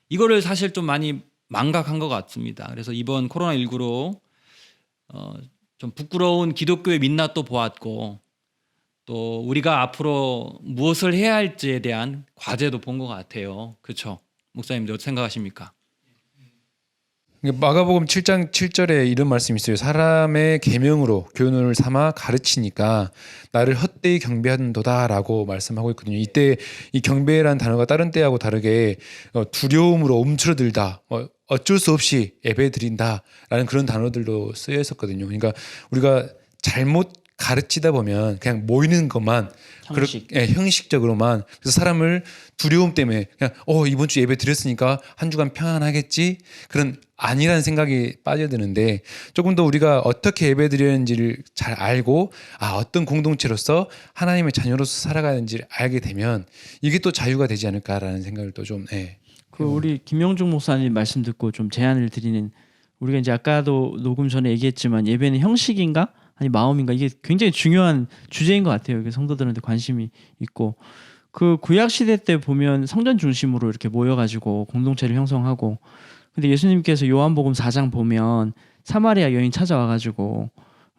이거를 사실 좀 많이 망각한 것 같습니다. 그래서 이번 코로나19로 좀 부끄러운 기독교의 민낯도 보았고, 또 우리가 앞으로 무엇을 해야 할지에 대한 과제도 본 것 같아요. 그렇죠? 목사님들 어떻게 생각하십니까? 마가복음 7장 7절에 이런 말씀이 있어요. 사람의 계명으로 교훈을 삼아 가르치니까 나를 헛되이 경배하는도다라고 말씀하고 있거든요. 이때 이 경배라는 단어가 다른 때하고 다르게 두려움으로 움츠러들다, 어쩔 수 없이 예배 드린다라는 그런 단어들도 쓰여 있었거든요. 그러니까 우리가 잘못 가르치다 보면 그냥 모이는 것만, 형식. 형식적으로만, 그래서 사람을 두려움 때문에 그냥 이번 주 예배 드렸으니까 한 주간 평안하겠지, 그런 아니라는 생각이 빠져드는데, 조금 더 우리가 어떻게 예배 드리는지를 잘 알고 어떤 공동체로서 하나님의 자녀로서 살아가는지를 알게 되면 이게 또 자유가 되지 않을까라는 생각을 또 좀, 그 우리 김영중 목사님 말씀 듣고 좀 제안을 드리는, 우리가 이제 아까도 녹음 전에 얘기했지만 예배는 형식인가 아니 마음인가, 이게 굉장히 중요한 주제인 것 같아요. 이게 성도들한테 관심이 있고, 그 구약 시대 때 보면 성전 중심으로 이렇게 모여가지고 공동체를 형성하고, 근데 예수님께서 요한복음 4장 보면 사마리아 여인 찾아와가지고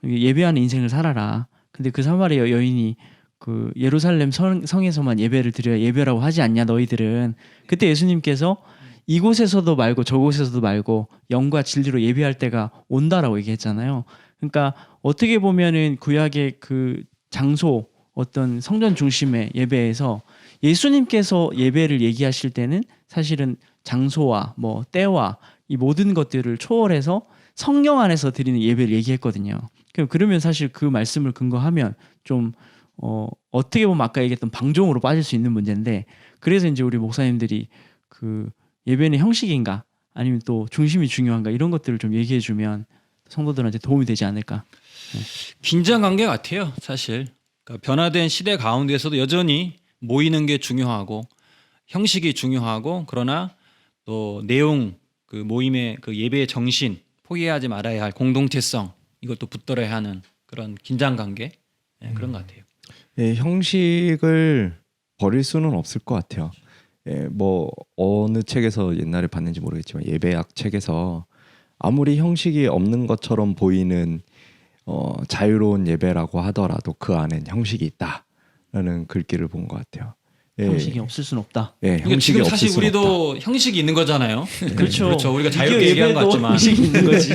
예배하는 인생을 살아라. 근데 그 사마리아 여인이 그 예루살렘 성에서만 예배를 드려야 예배라고 하지 않냐 너희들은. 그때 예수님께서 이곳에서도 말고 저곳에서도 말고 영과 진리로 예배할 때가 온다라고 얘기했잖아요. 그러니까 어떻게 보면은 구약의 그 장소, 어떤 성전 중심의 예배에서 예수님께서 예배를 얘기하실 때는 사실은 장소와 뭐 때와 이 모든 것들을 초월해서 성령 안에서 드리는 예배를 얘기했거든요. 그러면 사실 그 말씀을 근거하면 좀 어떻게 보면 아까 얘기했던 방종으로 빠질 수 있는 문제인데, 그래서 이제 우리 목사님들이 그 예배는 형식인가 아니면 또 중심이 중요한가, 이런 것들을 좀 얘기해 주면 성도들한테 도움이 되지 않을까. 긴장 관계 같아요, 사실. 그러니까 변화된 시대 가운데서도 여전히 모이는 게 중요하고, 형식이 중요하고 그러나 또 내용 그 모임의 그 예배의 정신 포기하지 말아야 할 공동체성 이것도 붙들어야 하는 그런 긴장 관계 그런 것 같아요. 예, 형식을 버릴 수는 없을 것 같아요. 예, 뭐 어느 책에서 옛날에 봤는지 모르겠지만 예배학 책에서 아무리 형식이 없는 것처럼 보이는 자유로운 예배라고 하더라도 그 안엔 형식이 있다라는 글귀를 본 것 같아요. 예, 형식이 없을 순 없다. 예, 그러니까 형식이 지금 없을 사실 수는 없다. 우리도 형식이 있는 거잖아요. 그렇죠. 그렇죠. 우리가 이게 자유롭게 얘기한 것 예배도 같지만 형식이 있는 거지.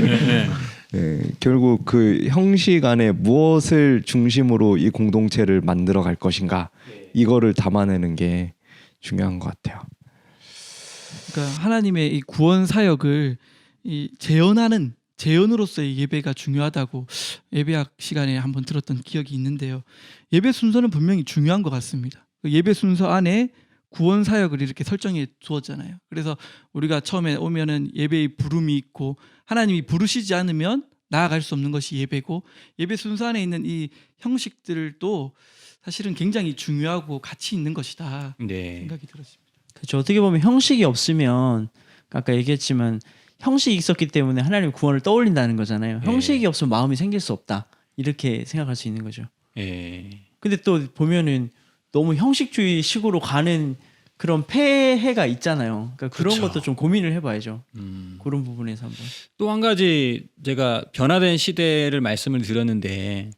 예, 결국 그 형식 안에 무엇을 중심으로 이 공동체를 만들어 갈 것인가 이거를 담아내는 게 중요한 것 같아요. 그러니까 하나님의 이 구원 사역을 이 재현으로서의 예배가 중요하다고 예배학 시간에 한번 들었던 기억이 있는데요. 예배 순서는 분명히 중요한 것 같습니다. 그 예배 순서 안에 구원 사역을 이렇게 설정해 두었잖아요. 그래서 우리가 처음에 오면은 예배의 부름이 있고 하나님이 부르시지 않으면 나아갈 수 없는 것이 예배고 예배 순서 안에 있는 이 형식들도 사실은 굉장히 중요하고 가치 있는 것이다 네. 생각이 들었습니다. 그렇죠. 어떻게 보면 형식이 없으면 아까 얘기했지만 형식이 있었기 때문에 하나님의 구원을 떠올린다는 거잖아요. 네. 형식이 없으면 마음이 생길 수 없다. 이렇게 생각할 수 있는 거죠. 예. 근데 또 보면은 너무 형식주의식으로 가는 그런 폐해가 있잖아요. 그러니까 그런 그쵸. 것도 좀 고민을 해봐야죠. 음. 그런 부분에서 한번. 또 한 가지 제가 변화된 시대를 말씀을 드렸는데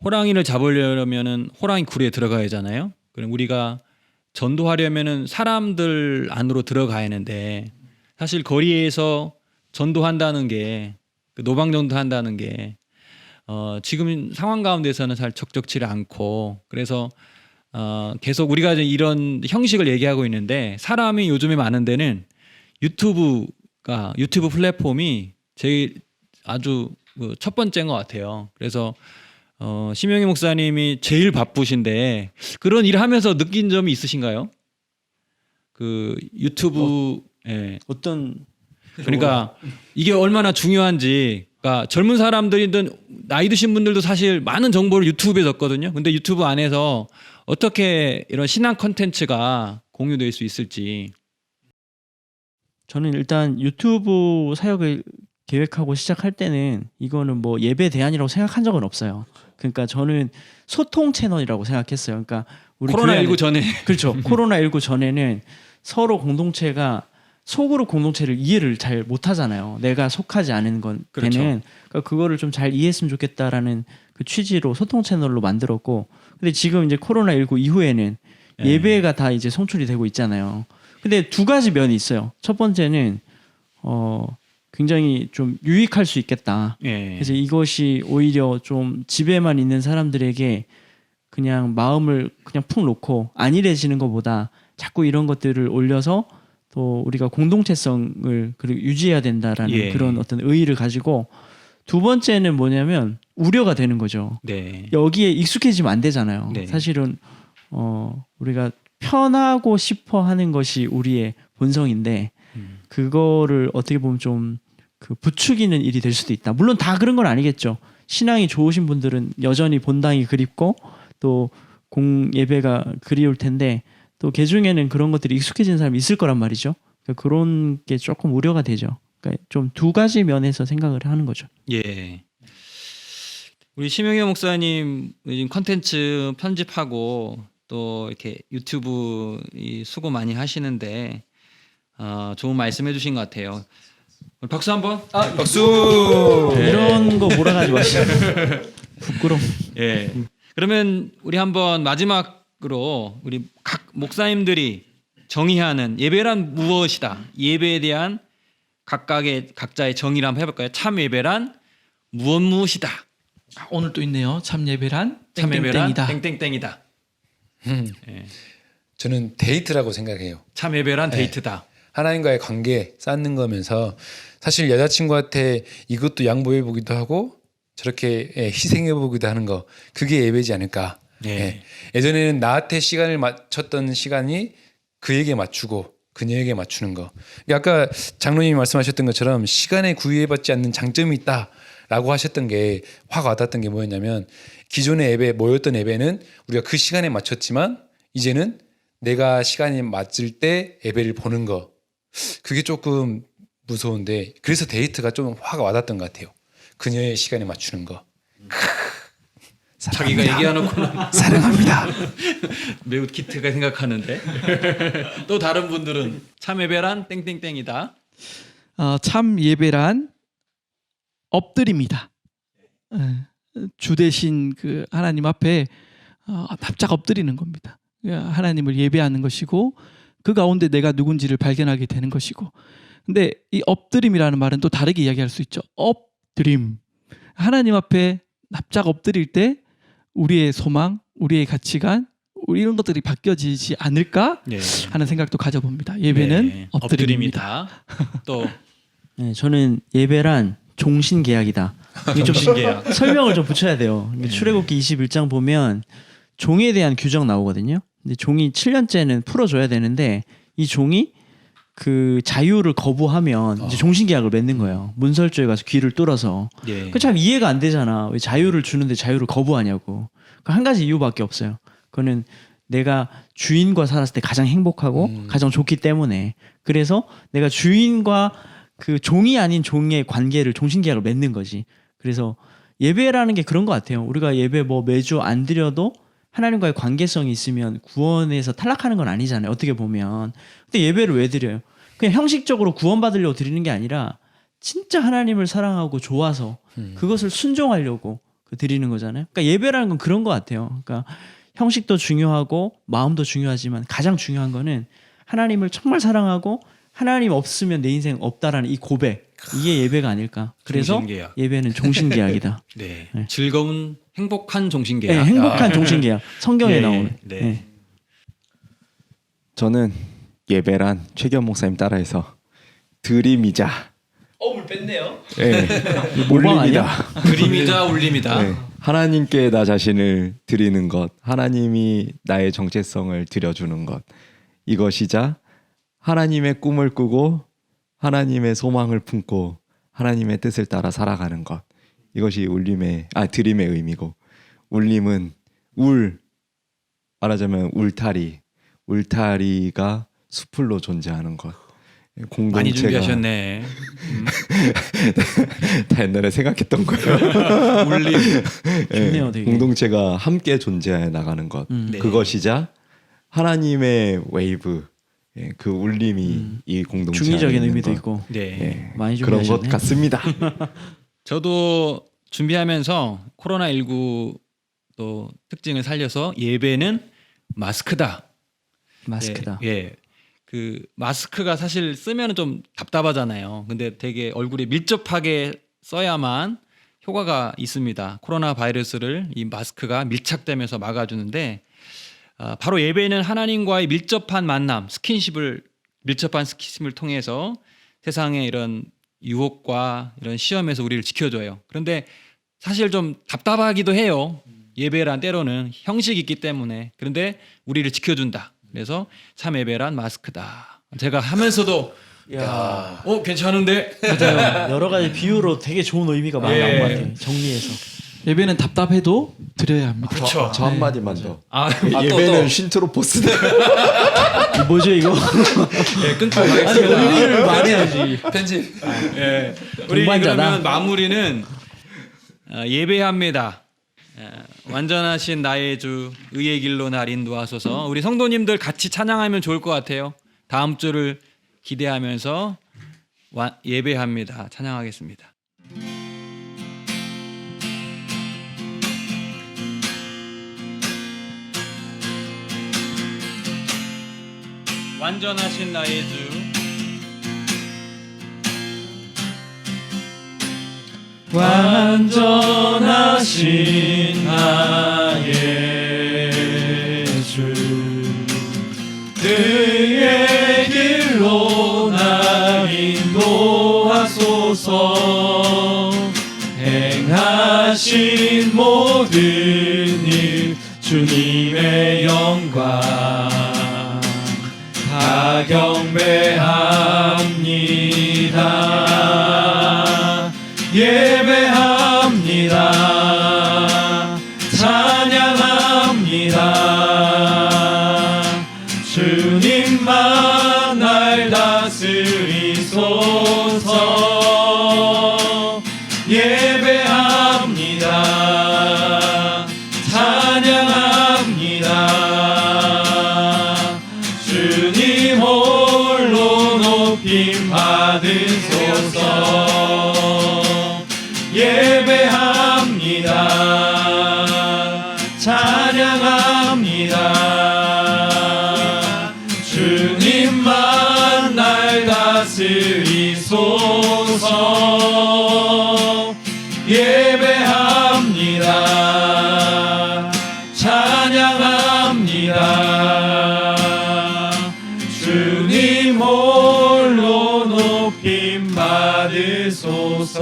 호랑이를 잡으려면은 호랑이 굴에 들어가야 하잖아요. 그럼 우리가 전도하려면은 사람들 안으로 들어가야 하는데 사실 거리에서 전도한다는 게 그 노방전도 한다는 게 지금 상황 가운데서는 잘 적적치를 않고 그래서 계속 우리가 이제 이런 형식을 얘기하고 있는데 사람이 요즘에 많은 데는 유튜브 플랫폼이 제일 아주 첫 번째인 것 같아요. 그래서 심영희 목사님이 제일 바쁘신데 그런 일을 하면서 느낀 점이 있으신가요? 그 유튜브 예. 어떤 그러니까 이게 얼마나 중요한지 그러니까 젊은 사람들이든 나이 드신 분들도 사실 많은 정보를 유튜브에 넣거든요. 근데 유튜브 안에서 어떻게 이런 신앙 콘텐츠가 공유될 수 있을지. 저는 일단 유튜브 사역을 계획하고 시작할 때는 이거는 뭐 예배 대안이라고 생각한 적은 없어요. 그러니까 저는 소통 채널이라고 생각했어요. 그러니까 우리 코로나19 교회는- 전에 그렇죠. 코로나19 전에는 서로 공동체가 속으로 공동체를 이해를 잘 못하잖아요. 내가 속하지 않은 건 그렇죠. 되는 그러니까 그거를 좀 잘 이해했으면 좋겠다라는 그 취지로 소통 채널로 만들었고, 근데 지금 이제 코로나19 이후에는 네. 예배가 다 이제 송출이 되고 있잖아요. 근데 두 가지 면이 있어요. 첫 번째는 굉장히 좀 유익할 수 있겠다. 예. 그래서 이것이 오히려 좀 집에만 있는 사람들에게 그냥 마음을 그냥 푹 놓고 안일해지는 것보다 자꾸 이런 것들을 올려서 또 우리가 공동체성을 그리고 유지해야 된다라는 예. 그런 어떤 의의를 가지고, 두 번째는 뭐냐면 우려가 되는 거죠. 네. 여기에 익숙해지면 안 되잖아요. 네. 사실은 우리가 편하고 싶어 하는 것이 우리의 본성인데 그거를 어떻게 보면 좀 그 부추기는 일이 될 수도 있다. 물론 다 그런 건 아니겠죠. 신앙이 좋으신 분들은 여전히 본당이 그립고 또 공예배가 그리울 텐데 또 개중에는 그런 것들이 익숙해진 사람이 있을 거란 말이죠. 그러니까 그런 게 조금 우려가 되죠. 그러니까 좀 두 가지 면에서 생각을 하는 거죠. 예. 우리 심영희 목사님 요즘 컨텐츠 편집하고 또 이렇게 유튜브 수고 많이 하시는데 좋은 말씀해 주신 것 같아요. 박수 한번. 박수. 이런 거 몰아가지 마시고. 부끄러워. 예. 그러면 우리 한번 마지막으로 우리 각 목사님들이 정의하는 예배란 무엇이다. 예배에 대한 각자의 정의를 한번 해볼까요? 참 예배란 무엇이다. 오늘 또 있네요. 참 예배란 참 예배란 땡땡땡이다. 땡땡땡이다. 예. 저는 데이트라고 생각해요. 참 예배란 네. 데이트다. 하나님과의 관계 쌓는 거면서 사실 여자친구한테 이것도 양보해 보기도 하고 저렇게 희생해 보기도 하는 거, 그게 예배지 않을까. 네. 예. 예전에는 나한테 시간을 맞췄던 시간이 그에게 맞추고 그녀에게 맞추는 거. 아까 장로님이 말씀하셨던 것처럼 시간에 구애받지 않는 장점이 있다라고 하셨던 게 확 와닿았던 게 뭐였냐면, 기존의 예배 모였던 예배는 우리가 그 시간에 맞췄지만 이제는 내가 시간이 맞을 때 예배를 보는 거 그게 조금 무서운데 그래서 데이트가 좀 화가 와닿던 것 같아요. 그녀의 시간에 맞추는 거. 자기가 얘기해놓고는 사랑합니다. 매우 기특하게 생각하는데 또 다른 분들은 참 예배란 땡땡땡이다. 참 예배란 엎드립니다. 주 대신 그 하나님 앞에 납작 엎드리는 겁니다. 하나님을 예배하는 것이고 그 가운데 내가 누군지를 발견하게 되는 것이고. 근데 이 엎드림이라는 말은 또 다르게 이야기할 수 있죠. 엎드림. 하나님 앞에 납작 엎드릴 때 우리의 소망, 우리의 가치관, 이런 것들이 바뀌어지지 않을까 네. 하는 생각도 가져봅니다. 예배는 네. 엎드림입니다. 또 네, 저는 예배란 종신계약이다. 이게 좀 종신계약. 설명을 좀 붙여야 돼요. 출애굽기 21장 보면 종에 대한 규정 나오거든요. 근데 종이 7년째는 풀어줘야 되는데 이 종이 그 자유를 거부하면 이제 종신계약을 맺는 거예요. 문설주에 가서 귀를 뚫어서. 예. 그 참 이해가 안 되잖아. 왜 자유를 주는데 자유를 거부하냐고. 그 한 가지 이유밖에 없어요. 그거는 내가 주인과 살았을 때 가장 행복하고 가장 좋기 때문에. 그래서 내가 주인과 그 종이 아닌 종의 관계를 종신계약을 맺는 거지. 그래서 예배라는 게 그런 것 같아요. 우리가 예배 뭐 매주 안 드려도 하나님과의 관계성이 있으면 구원에서 탈락하는 건 아니잖아요. 어떻게 보면. 근데 예배를 왜 드려요? 그냥 형식적으로 구원받으려고 드리는 게 아니라 진짜 하나님을 사랑하고 좋아서 그것을 순종하려고 드리는 거잖아요. 그러니까 예배라는 건 그런 것 같아요. 그러니까 형식도 중요하고 마음도 중요하지만 가장 중요한 거는 하나님을 정말 사랑하고 하나님 없으면 내 인생 없다라는 이 고백. 이게 예배가 아닐까. 그래서 종신계약. 예배는 종신계약이다. 네. 네. 즐거운 행복한 네, 종신계약. 행복한 종신계약. 성경에 예, 나오는. 네. 네. 저는 예배란 최기현 목사님 따라해서 드림이자 물 뺐네요. 예, 모방 울림이다. 드림이자 울림이다. 네. 하나님께 나 자신을 드리는 것, 하나님이 나의 정체성을 드려주는 것, 이것이자 하나님의 꿈을 꾸고 하나님의 소망을 품고 하나님의 뜻을 따라 살아가는 것, 이것이 드림의 의미고, 울림은 말하자면 울타리가 수풀로 존재하는 것. 많이 공동체가 준비하셨네. 다 옛날에 생각했던 거예요. 울림. 좋네요, 되게. 공동체가 함께 존재해 나가는 것. 네. 그것이자 하나님의 웨이브, 그 울림이 이 공동체 안에 중의적인 있는 의미도 것. 있고 네. 많이 그런 것 준비하셨네. 같습니다. 저도 준비하면서 코로나19 또 특징을 살려서 예배는 마스크다. 마스크다. 예. 그 마스크가 사실 쓰면 좀 답답하잖아요. 근데 되게 얼굴에 밀접하게 써야만 효과가 있습니다. 코로나 바이러스를 이 마스크가 밀착되면서 막아주는데 바로 예배는 하나님과의 밀접한 만남, 밀접한 스킨십을 통해서 세상의 이런 유혹과 이런 시험에서 우리를 지켜줘요. 그런데 사실 좀 답답하기도 해요. 예배란 때로는 형식이 있기 때문에. 그런데 우리를 지켜준다. 그래서 참 예배란 마스크다. 제가 하면서도 괜찮은데? 맞아요. 여러 가지 비유로 되게 좋은 의미가 많이 나온 것 같아요. 정리해서. 예배는 답답해도 드려야 합니다. 그렇죠. 저 한마디만 더. 예배는 신트로포스다. 뭐죠 이거? 네, 끊고 아니 가겠습니다. 의미를 말해야지. 편집. 예. 우리 동반자다. 그러면 마무리는 예배합니다. 완전하신 나의 주 의의 길로 날 인도하소서. 우리 성도님들 같이 찬양하면 좋을 것 같아요. 다음 주를 기대하면서 예배합니다. 찬양하겠습니다. 완전하신 나의 주 완전하신 나의 주 그의 길로 날 인도하소서 행하신 모든 일 주님의 영광 다 경배합니다. 예배합니다. 찬양합니다. 주 예배합니다. 찬양합니다. 주님 홀로 높임 받으소서. 예배합니다. 찬양합니다. 주님만 날 다스리소서. 예배합니다. 찬양합니다. 주님 홀로 높임 받으소서.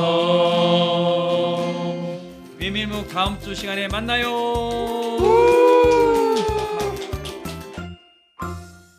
비밀묵 다음 주 시간에 만나요.